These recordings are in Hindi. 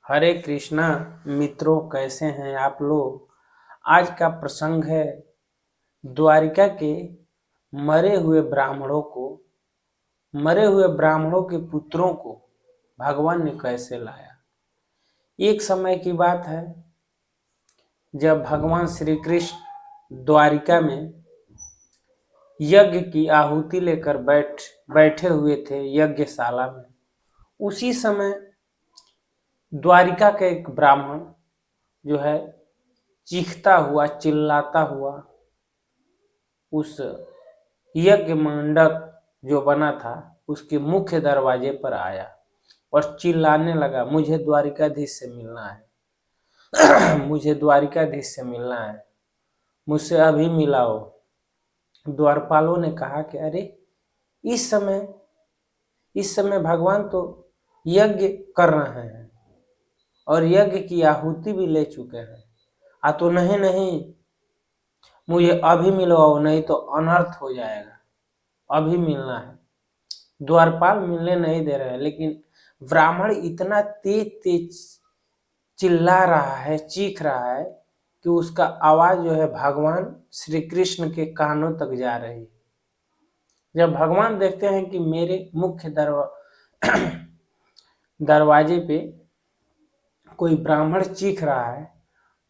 हरे कृष्णा मित्रों, कैसे हैं आप लोग। आज का प्रसंग है द्वारिका के मरे हुए ब्राह्मणों को मरे हुए ब्राह्मणों के पुत्रों को भगवान ने कैसे लाया। एक समय की बात है जब भगवान श्री कृष्ण द्वारिका में यज्ञ की आहुति लेकर बैठे हुए थे यज्ञशाला में। उसी समय द्वारिका का एक ब्राह्मण जो है चीखता हुआ चिल्लाता हुआ उस यज्ञ मंडप जो बना था उसके मुख्य दरवाजे पर आया और चिल्लाने लगा, मुझे द्वारिकाधीश से मिलना है मुझे द्वारिकाधीश से मिलना है, मुझसे अभी मिलाओ। द्वारपालों ने कहा कि अरे इस समय भगवान तो यज्ञ कर रहे हैं और यज्ञ की आहुति भी ले चुके हैं। तो नहीं नहीं, मुझे अभी मिलवाओ, नहीं तो अनर्थ हो जाएगा, अभी मिलना है। द्वारपाल मिलने नहीं दे रहे हैं, लेकिन ब्राह्मण इतना तेज तेज चिल्ला रहा है, चीख रहा है कि उसका आवाज जो है भगवान श्री कृष्ण के कानों तक जा रही है। जब भगवान देखते हैं कि मेरे मुख्य दरवाजे पे कोई ब्राह्मण चीख रहा है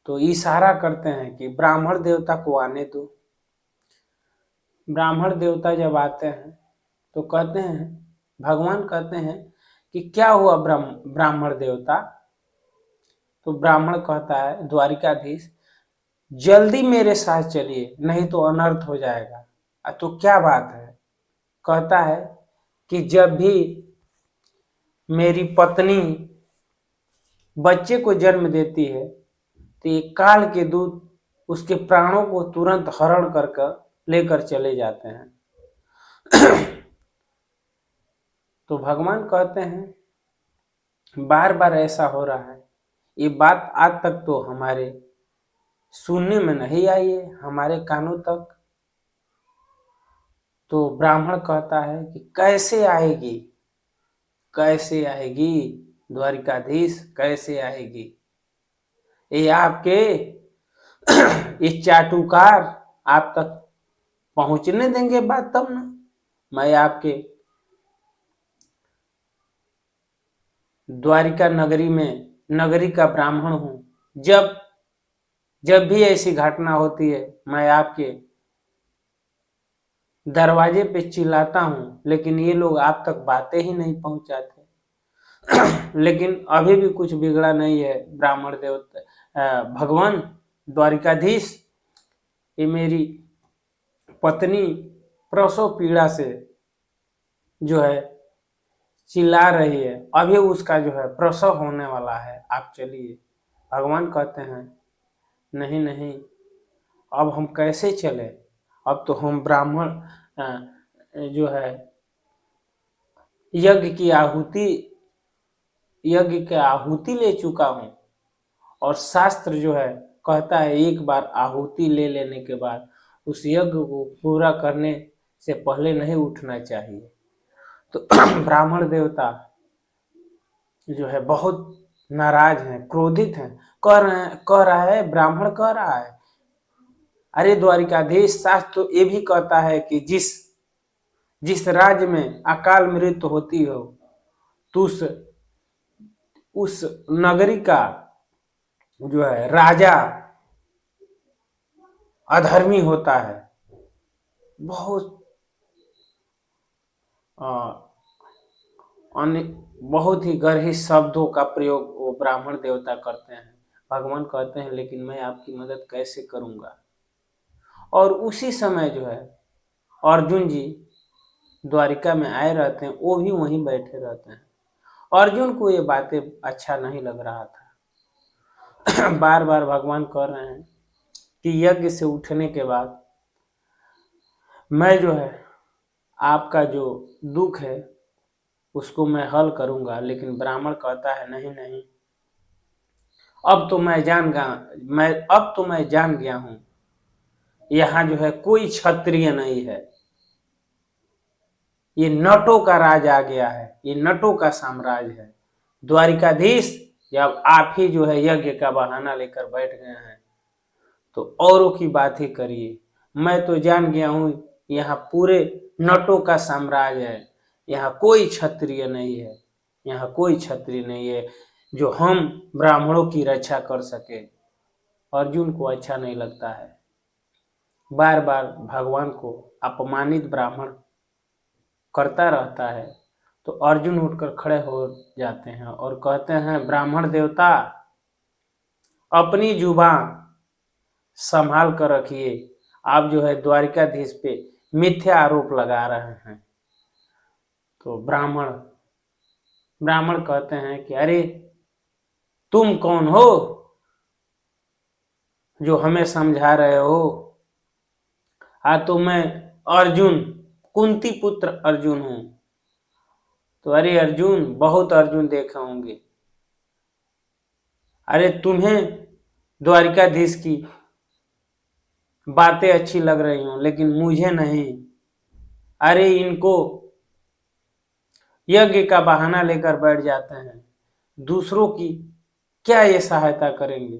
तो इशारा करते हैं कि ब्राह्मण देवता को आने दो। ब्राह्मण देवता जब आते हैं तो कहते हैं, भगवान कहते हैं कि क्या हुआ ब्राह्मण देवता। तो ब्राह्मण कहता है, द्वारिकाधीश जल्दी मेरे साथ चलिए, नहीं तो अनर्थ हो जाएगा। तो क्या बात है। कहता है कि जब भी मेरी पत्नी बच्चे को जन्म देती है तो ये काल के दूत उसके प्राणों को तुरंत हरण कर लेकर चले जाते हैं। तो भगवान कहते हैं बार बार ऐसा हो रहा है, ये बात आज तक तो हमारे सुनने में नहीं आई है, हमारे कानों तक। तो ब्राह्मण कहता है कि कैसे आएगी, कैसे आएगी द्वारिकाधीश, कैसे आएगी। ये आपके ये चाटुकार आप तक पहुंचने देंगे बात तब ना। मैं आपके द्वारिका नगरी का ब्राह्मण हूं। जब भी ऐसी घटना होती है मैं आपके दरवाजे पे चिल्लाता हूं, लेकिन ये लोग आप तक बातें ही नहीं पहुंचाते। लेकिन अभी भी कुछ बिगड़ा नहीं है ब्राह्मण देवता भगवान द्वारिकाधीश। ये मेरी पत्नी प्रसव पीड़ा से जो है चिल्ला रही है, अभी उसका जो है प्रसव होने वाला है, आप चलिए। भगवान कहते हैं नहीं नहीं, अब हम कैसे चले, अब तो हम ब्राह्मण जो है यज्ञ की आहुति ले चुका हूं। और शास्त्र जो है कहता है एक बार आहुति ले लेने के बाद उस यज्ञ को पूरा करने से पहले नहीं उठना चाहिए। तो ब्राह्मण देवता जो है बहुत नाराज हैं, क्रोधित हैं। कह रहा है ब्राह्मण कह रहा है, अरे द्वारिकाधीश, शास्त्र तो ये भी कहता है कि जिस राज्य में अकाल मृत्यु होती हो तो उस नगरी का जो है राजा अधर्मी होता है। बहुत बहुत ही गर्हित शब्दों का प्रयोग वो ब्राह्मण देवता करते हैं। भगवान कहते हैं लेकिन मैं आपकी मदद कैसे करूंगा। और उसी समय जो है अर्जुन जी द्वारिका में आए रहते हैं, वो भी वहीं बैठे रहते हैं। अर्जुन को ये बातें अच्छा नहीं लग रहा था। बार बार भगवान कह रहे हैं कि यज्ञ से उठने के बाद मैं जो है आपका जो दुख है उसको मैं हल करूंगा। लेकिन ब्राह्मण कहता है नहीं नहीं, अब तो मैं जान गया हूं, यहाँ जो है कोई क्षत्रिय नहीं है, ये नटों का राज आ गया है, ये नटों का साम्राज्य है। द्वारिकाधीश जब आप ही जो है यज्ञ का बहाना लेकर बैठ गए हैं तो औरों की बात ही करिए। मैं तो जान गया हूँ यहाँ पूरे नटों का साम्राज्य है, यहाँ कोई क्षत्रिय नहीं है, यहाँ कोई क्षत्रिय नहीं है जो हम ब्राह्मणों की रक्षा कर सके। अर्जुन को अच्छा नहीं लगता है, बार बार भगवान को अपमानित ब्राह्मण करता रहता है। तो अर्जुन उठकर खड़े हो जाते हैं और कहते हैं, ब्राह्मण देवता अपनी जुबान संभाल कर रखिए, आप जो है द्वारिकाधीश पे मिथ्या आरोप लगा रहे हैं। तो ब्राह्मण कहते हैं कि अरे तुम कौन हो जो हमें समझा रहे हो? तो मैं अर्जुन, कुंती पुत्र अर्जुन हूं। तो अरे अर्जुन, बहुत अर्जुन देखे होंगे, अरे तुम्हें द्वारिकाधीश की बातें अच्छी लग रही हो लेकिन मुझे नहीं। अरे इनको यज्ञ का बहाना लेकर बैठ जाते हैं, दूसरों की क्या ये सहायता करेंगे?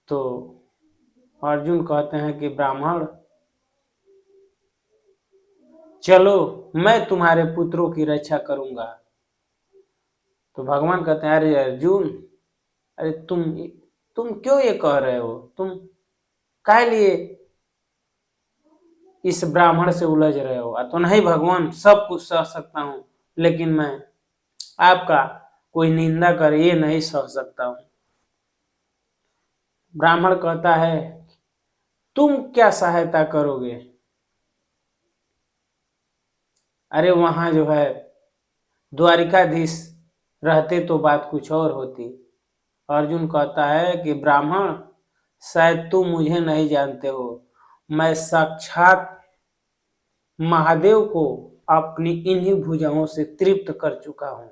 तो अर्जुन कहते हैं कि ब्राह्मण चलो, मैं तुम्हारे पुत्रों की रक्षा करूंगा। तो भगवान कहते हैं, अरे अर्जुन, अरे तुम क्यों ये कह रहे हो? तुम काहे लिए इस ब्राह्मण से उलझ रहे हो? तो नहीं भगवान, सब कुछ सह सकता हूं लेकिन मैं आपका कोई निंदा करे ये नहीं सह सकता हूं। ब्राह्मण कहता है, तुम क्या सहायता करोगे? अरे वहां जो है द्वारिकाधीश रहते तो बात कुछ और होती। अर्जुन कहता है कि ब्राह्मण, शायद तुम मुझे नहीं जानते हो, मैं साक्षात महादेव को अपनी इन्हीं भुजाओं से तृप्त कर चुका हूं।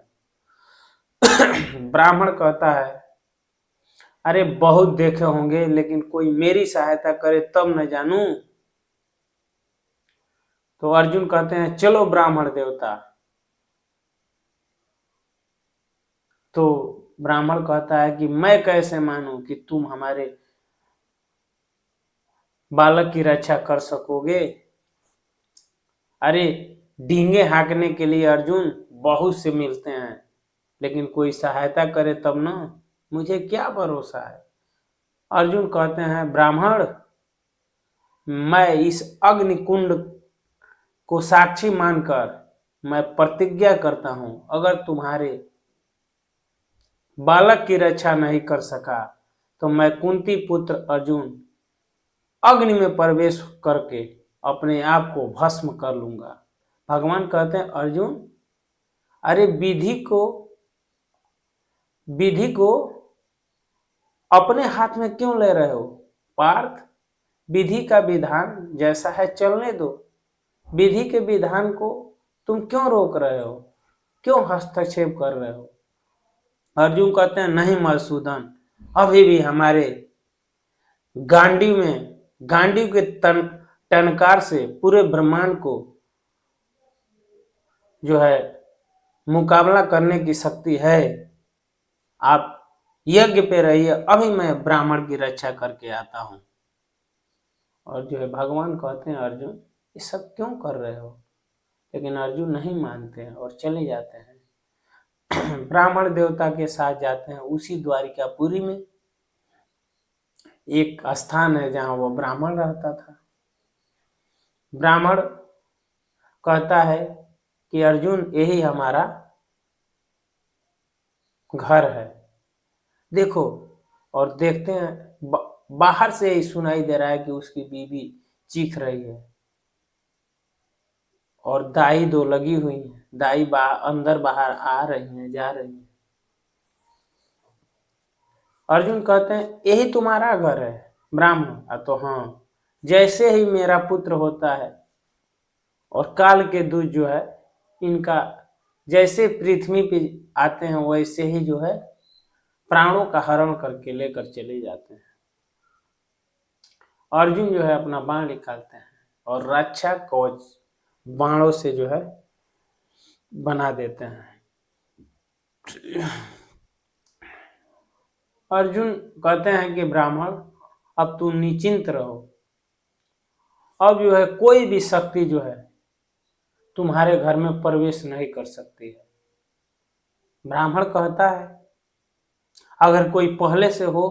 ब्राह्मण कहता है, अरे बहुत देखे होंगे लेकिन कोई मेरी सहायता करे तब न जानूं। तो अर्जुन कहते हैं, चलो ब्राह्मण देवता। तो ब्राह्मण कहता है कि मैं कैसे मानूं कि तुम हमारे बालक की रक्षा कर सकोगे? अरे डींगे हाँकने के लिए अर्जुन बहुत से मिलते हैं लेकिन कोई सहायता करे तब ना, मुझे क्या भरोसा है? अर्जुन कहते हैं, ब्राह्मण, मैं इस अग्निकुंड को साक्षी मानकर मैं प्रतिज्ञा करता हूं, अगर तुम्हारे बालक की रक्षा नहीं कर सका तो मैं कुंती पुत्र अर्जुन अग्नि में प्रवेश करके अपने आप को भस्म कर लूंगा। भगवान कहते हैं, अर्जुन, अरे विधि को अपने हाथ में क्यों ले रहे हो? पार्थ, विधि का विधान जैसा है चलने दो, विधि के विधान को तुम क्यों रोक रहे हो, क्यों हस्तक्षेप कर रहे हो? अर्जुन कहते हैं, नहीं मधुसूदन, अभी भी हमारे गांडीव के टनकार से पूरे ब्रह्मांड को जो है मुकाबला करने की शक्ति है। आप यज्ञ पे रहिए, अभी मैं ब्राह्मण की रक्षा करके आता हूं। और जो है भगवान कहते हैं, अर्जुन ये सब क्यों कर रहे हो? लेकिन अर्जुन नहीं मानते हैं और चले जाते हैं। ब्राह्मण देवता के साथ जाते हैं। उसी द्वारिकापुरी में एक स्थान है जहां वो ब्राह्मण रहता था। ब्राह्मण कहता है कि अर्जुन, यही हमारा घर है, देखो। और देखते हैं बाहर से ही सुनाई दे रहा है कि उसकी बीवी चीख रही है और दाई दो लगी हुई है, दाई अंदर बाहर आ रही है, जा रही है। अर्जुन कहते हैं, यही तुम्हारा घर है ब्राह्मण? तो हाँ, जैसे ही मेरा पुत्र होता है और काल के दूत जो है इनका जैसे पृथ्वी पे आते हैं वैसे ही जो है प्राणों का हरण करके लेकर चले जाते हैं। अर्जुन जो है अपना बाण निकालते हैं और रक्षा कवच बाणों से जो है बना देते हैं। अर्जुन कहते हैं कि ब्राह्मण अब तू निश्चिंत रहो, अब जो है कोई भी शक्ति जो है तुम्हारे घर में प्रवेश नहीं कर सकती है। ब्राह्मण कहता है अगर कोई पहले से हो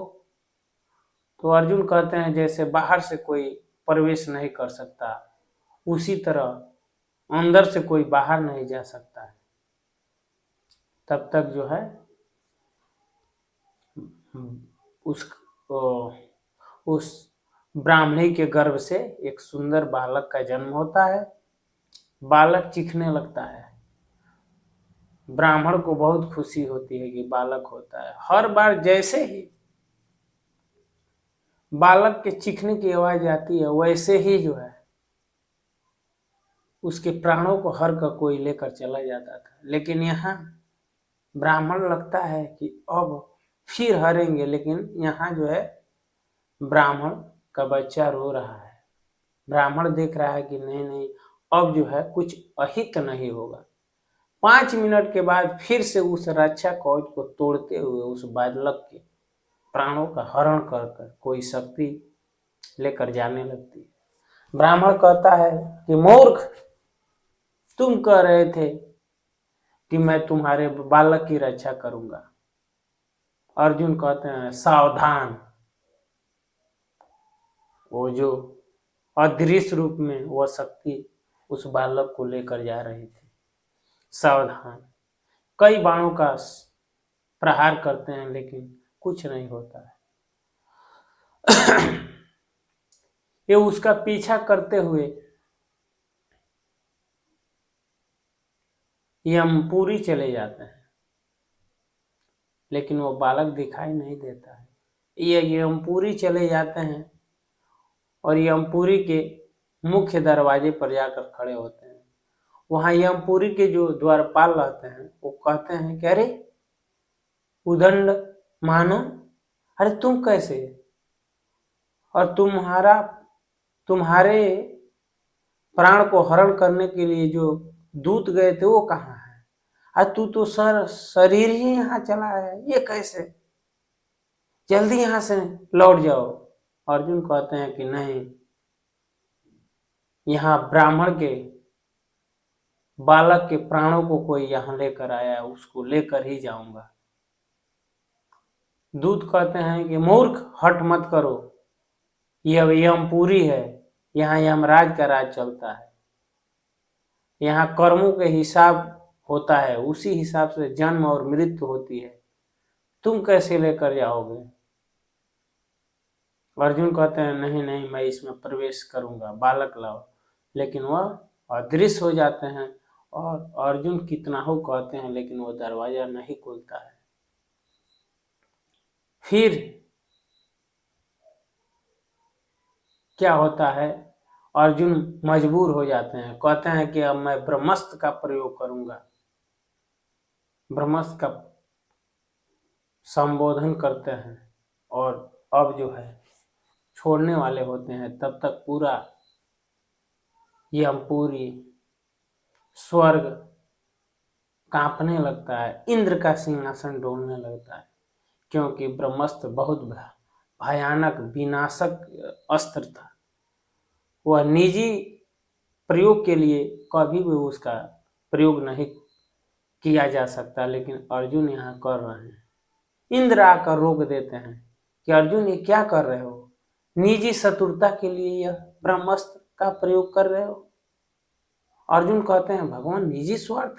तो अर्जुन कहते हैं जैसे बाहर से कोई प्रवेश नहीं कर सकता, उसी तरह अंदर से कोई बाहर नहीं जा सकता है। तब तक जो है उस ब्राह्मणी के गर्भ से एक सुंदर बालक का जन्म होता है। बालक चीखने लगता है। ब्राह्मण को बहुत खुशी होती है कि बालक होता है। हर बार जैसे ही बालक के चीखने की आवाज आती है वैसे ही जो है उसके प्राणों को हर का कोई लेकर चला जाता था। लेकिन यहाँ ब्राह्मण लगता है कि अब फिर हरेंगे, लेकिन यहाँ जो है ब्राह्मण का बच्चा रो रहा है। ब्राह्मण देख रहा है कि नहीं नहीं, अब जो है कुछ अहित नहीं होगा। 5 मिनट के बाद फिर से उस रक्षा कवच को तोड़ते हुए उस बालक के प्राणों का हरण कर कर कोई शक्ति लेकर जाने लगती है। ब्राह्मण कहता है कि मूर्ख, तुम कह रहे थे कि मैं तुम्हारे बालक की रक्षा करूंगा। अर्जुन कहते हैं सावधान, वो जो अदृश्य रूप में वह शक्ति उस बालक को लेकर जा रही थी। सावधान। कई बाणों का प्रहार करते हैं लेकिन कुछ नहीं होता है। ये उसका पीछा करते हुए यमपुरी चले जाते हैं, लेकिन वो बालक दिखाई नहीं देता है। ये यमपुरी चले जाते हैं और यमपुरी के मुख्य दरवाजे पर जाकर खड़े होते हैं। वहां यमपुरी के जो द्वारपाल रहते हैं वो कहते हैं कि अरे उदंड मानो, अरे तुम कैसे, और तुम्हारे प्राण को हरण करने के लिए जो दूत गए थे वो कहाँ है? अरे तू तो शरीर ही यहाँ चला है, ये कैसे? जल्दी यहाँ से लौट जाओ। अर्जुन कहते हैं कि नहीं, यहाँ ब्राह्मण के बालक के प्राणों को कोई यहाँ लेकर आया है, उसको लेकर ही जाऊंगा। दूत कहते हैं कि मूर्ख, हट मत करो, यह यमपुरी है, यहाँ यमराज का राज चलता है। यहाँ कर्मों के हिसाब होता है, उसी हिसाब से जन्म और मृत्यु होती है। तुम कैसे लेकर जाओगे? अर्जुन कहते हैं नहीं नहीं, मैं इसमें प्रवेश करूंगा, बालक लाओ। लेकिन वह अदृश्य हो जाते हैं और अर्जुन कितना हो कहते हैं, लेकिन वो दरवाजा नहीं खुलता है। फिर क्या होता है, अर्जुन मजबूर हो जाते हैं, कहते हैं कि अब मैं ब्रह्मास्त्र का प्रयोग करूंगा। ब्रह्मास्त्र का संबोधन करते हैं और अब जो है छोड़ने वाले होते हैं। तब तक पूरा यमपुरी स्वर्ग कांपने लगता है, इंद्र का सिंहासन डोलने लगता है, क्योंकि ब्रह्मास्त्र बहुत भयानक विनाशक अस्त्र था। वह निजी प्रयोग के लिए कभी भी उसका प्रयोग नहीं किया जा सकता, लेकिन अर्जुन यहाँ कर रहे हैं। इंद्र आकर रोक देते हैं कि अर्जुन ये क्या कर रहे हो, निजी शत्रुता के लिए यह ब्रह्मास्त्र का प्रयोग कर रहे हो। अर्जुन कहते हैं भगवान निजी स्वार्थ,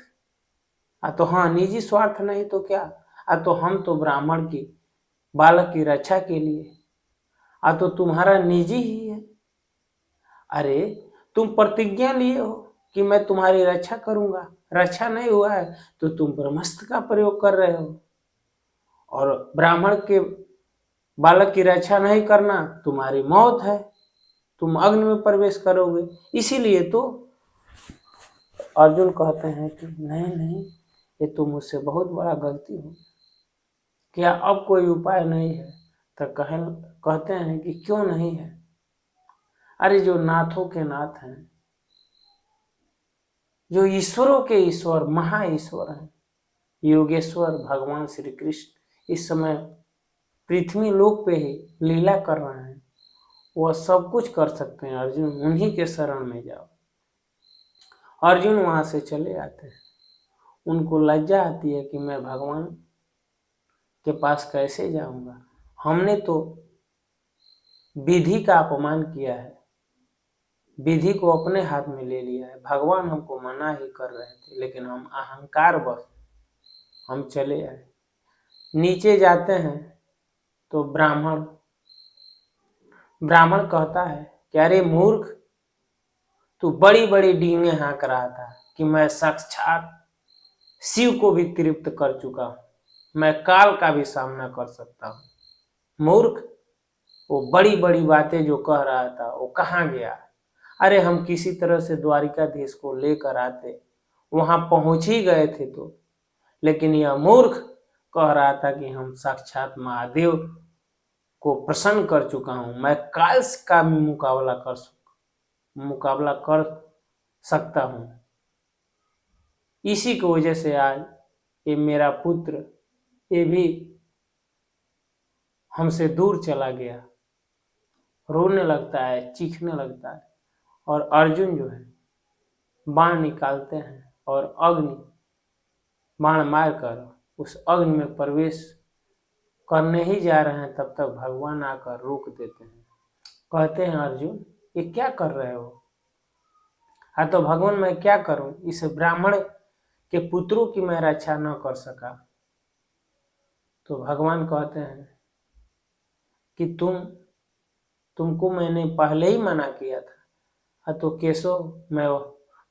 तो हाँ निजी स्वार्थ नहीं तो क्या, तो हम तो ब्राह्मण की बालक की रक्षा के लिए, तो तुम्हारा निजी ही है। अरे तुम प्रतिज्ञा लिए हो कि मैं तुम्हारी रक्षा करूंगा, रक्षा नहीं हुआ है तो तुम ब्रह्मास्त्र का प्रयोग कर रहे हो, और ब्राह्मण के बालक की रक्षा नहीं करना तुम्हारी मौत है, तुम अग्नि में प्रवेश करोगे। इसीलिए तो अर्जुन कहते हैं कि नहीं नहीं, ये तो मुझसे बहुत बड़ा गलती हो, क्या अब कोई उपाय नहीं है? तो कहते हैं कि क्यों नहीं है? अरे जो नाथों के नाथ हैं, जो ईश्वरों के ईश्वर, महा ईश्वर हैं, योगेश्वर भगवान श्री कृष्ण इस समय पृथ्वी लोक पे ही लीला कर रहे हैं। वह सब कुछ कर सकते हैं अर्जुन, उन्हीं के शरण में जाओ। अर्जुन वहां से चले आते हैं। उनको लज्जा आती है कि मैं भगवान के पास कैसे जाऊंगा, हमने तो विधि का अपमान किया है, विधि को अपने हाथ में ले लिया है। भगवान हमको मना ही कर रहे थे, लेकिन हम अहंकार बस हम चले आए। नीचे जाते हैं तो ब्राह्मण कहता है कि अरे मूर्ख, तू बड़ी बड़ी डींगे हाँक रहा था कि मैं साक्षात शिव को भी तृप्त कर चुका हूं, मैं काल का भी सामना कर सकता हूं। मूर्ख, वो बड़ी बड़ी बातें जो कह रहा था वो कहाँ गया? अरे हम किसी तरह से द्वारिकाधीश को लेकर आते, वहां पहुंच ही गए थे तो। लेकिन यह मूर्ख कह रहा था कि हम साक्षात महादेव को प्रसन्न कर चुका हूं, मैं काल का भी मुकाबला कर सकता हूं। इसी की वजह से आज ये मेरा पुत्र ये भी हमसे दूर चला गया। रोने लगता है, चीखने लगता है। और अर्जुन जो है बाण निकालते हैं और अग्नि बाण मारकर उस अग्नि में प्रवेश करने ही जा रहे हैं, तब तक भगवान आकर रोक देते हैं। कहते हैं अर्जुन ये क्या कर रहे हो? हाँ तो भगवान मैं क्या करूं, इस ब्राह्मण के पुत्रों की मैं रक्षा न कर सका। तो भगवान कहते हैं कि तुमको मैंने पहले ही मना किया था। हाँ तो केशव, मैं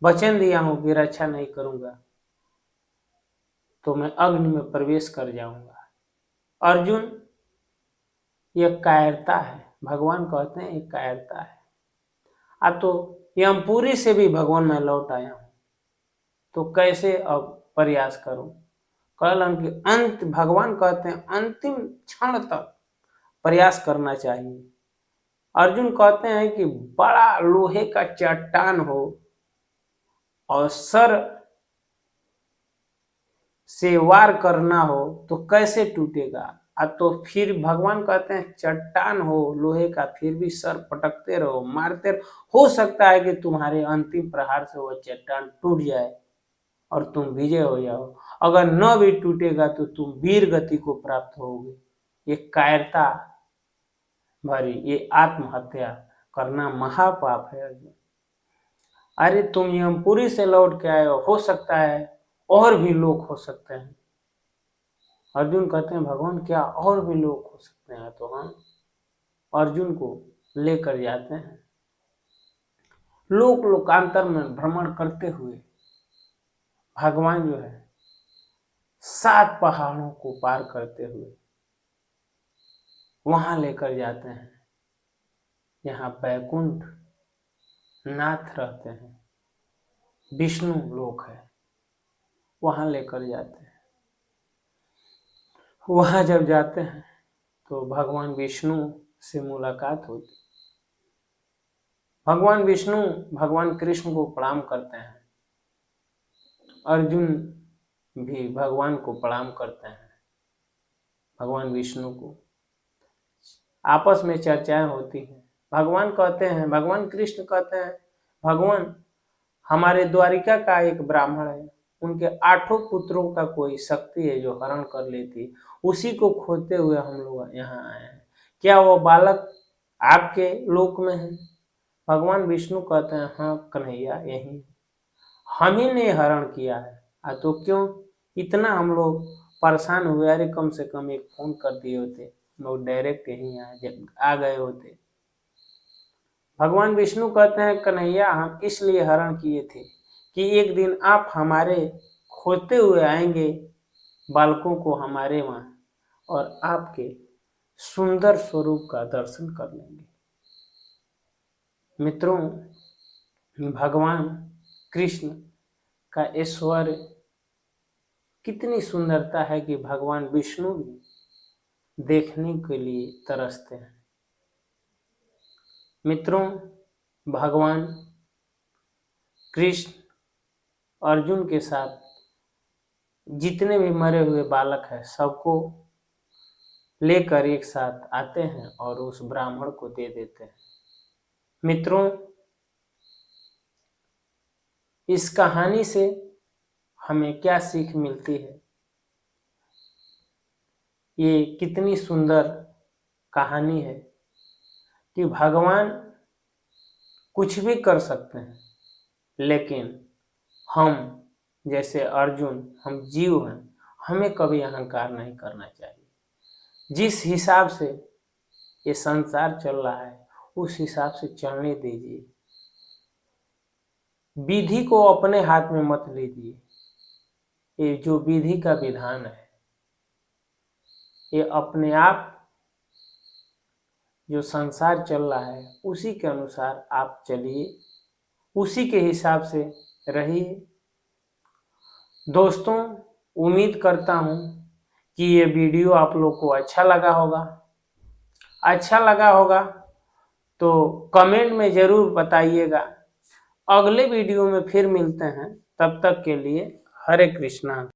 वचन दिया हूं कि रक्षा नहीं करूंगा, तो मैं अग्नि में प्रवेश कर जाऊंगा। अर्जुन, यह कायरता है। भगवान कहते हैं ये कायरता है। अब तो यमपुरी से भी भगवान मैं लौट आया हूं, तो कैसे अब प्रयास करूं? कहलन कि अंत भगवान कहते हैं अंतिम क्षण तक प्रयास करना चाहिए। अर्जुन कहते हैं कि बड़ा लोहे का चट्टान हो और सर से वार करना हो तो कैसे टूटेगा? अब तो फिर भगवान कहते हैं चट्टान हो लोहे का, फिर भी सर पटकते रहो, मारते रहो। हो सकता है कि तुम्हारे अंतिम प्रहार से वह चट्टान टूट जाए और तुम विजय हो जाओ। अगर न भी टूटेगा तो तुम वीर गति को प्राप्त होगे। ये कायरता भरी, ये आत्महत्या करना महापाप है अर्जुन। अरे तुम यमपुरी से लौट के आए हो सकता है और भी लोग हो सकते हैं। अर्जुन कहते हैं भगवान क्या और भी लोग हो सकते हैं? तो हम अर्जुन को लेकर जाते हैं। लोक लोकांतर में भ्रमण करते हुए भगवान जो है 7 पहाड़ों को पार करते हुए वहां लेकर जाते हैं। यहाँ बैकुंठ नाथ रहते हैं, विष्णु लोक है, वहां लेकर जाते हैं। वहां जब जाते हैं तो भगवान विष्णु से मुलाकात होती। भगवान विष्णु भगवान कृष्ण को प्रणाम करते हैं। अर्जुन भी भगवान को प्रणाम करते हैं, भगवान विष्णु को। आपस में चर्चाएं होती हैं। भगवान कहते हैं, भगवान कृष्ण कहते हैं भगवान हमारे द्वारिका का एक ब्राह्मण है, उनके 8 पुत्रों का कोई शक्ति है जो हरण कर लेती है, उसी को खोजते हुए हम लोग यहाँ आए हैं। क्या वो बालक आपके लोक में है? भगवान विष्णु कहते हैं हाँ कन्हैया यही, हम ही ने हरण किया है। तो क्यों इतना हम लोग परेशान हुए? अरे कम से कम एक फोन कर दिए होते, लोग डायरेक्ट यहीं आ गए होते। भगवान विष्णु कहते हैं कन्हैया हम इसलिए हरण किए थे कि एक दिन आप हमारे खोजते हुए आएंगे बालकों को हमारे वहां, और आपके सुंदर स्वरूप का दर्शन कर लेंगे। मित्रों, भगवान कृष्ण का ऐश्वर्य कितनी सुंदरता है कि भगवान विष्णु भी देखने के लिए तरसते हैं। मित्रों, भगवान कृष्ण अर्जुन के साथ जितने भी मरे हुए बालक हैं सबको लेकर एक साथ आते हैं और उस ब्राह्मण को दे देते हैं। मित्रों, इस कहानी से हमें क्या सीख मिलती है? ये कितनी सुंदर कहानी है कि भगवान कुछ भी कर सकते हैं, लेकिन हम जैसे अर्जुन, हम जीव हैं, हमें कभी अहंकार नहीं करना चाहिए। जिस हिसाब से ये संसार चल रहा है उस हिसाब से चलने दीजिए। विधि को अपने हाथ में मत लीजिए। ये जो विधि का विधान है, ये अपने आप जो संसार चल रहा है उसी के अनुसार आप चलिए, उसी के हिसाब से रहिए। दोस्तों, उम्मीद करता हूँ कि ये वीडियो आप लोग को अच्छा लगा होगा। अच्छा लगा होगा तो कमेंट में ज़रूर बताइएगा। अगले वीडियो में फिर मिलते हैं, तब तक के लिए हरे कृष्णा।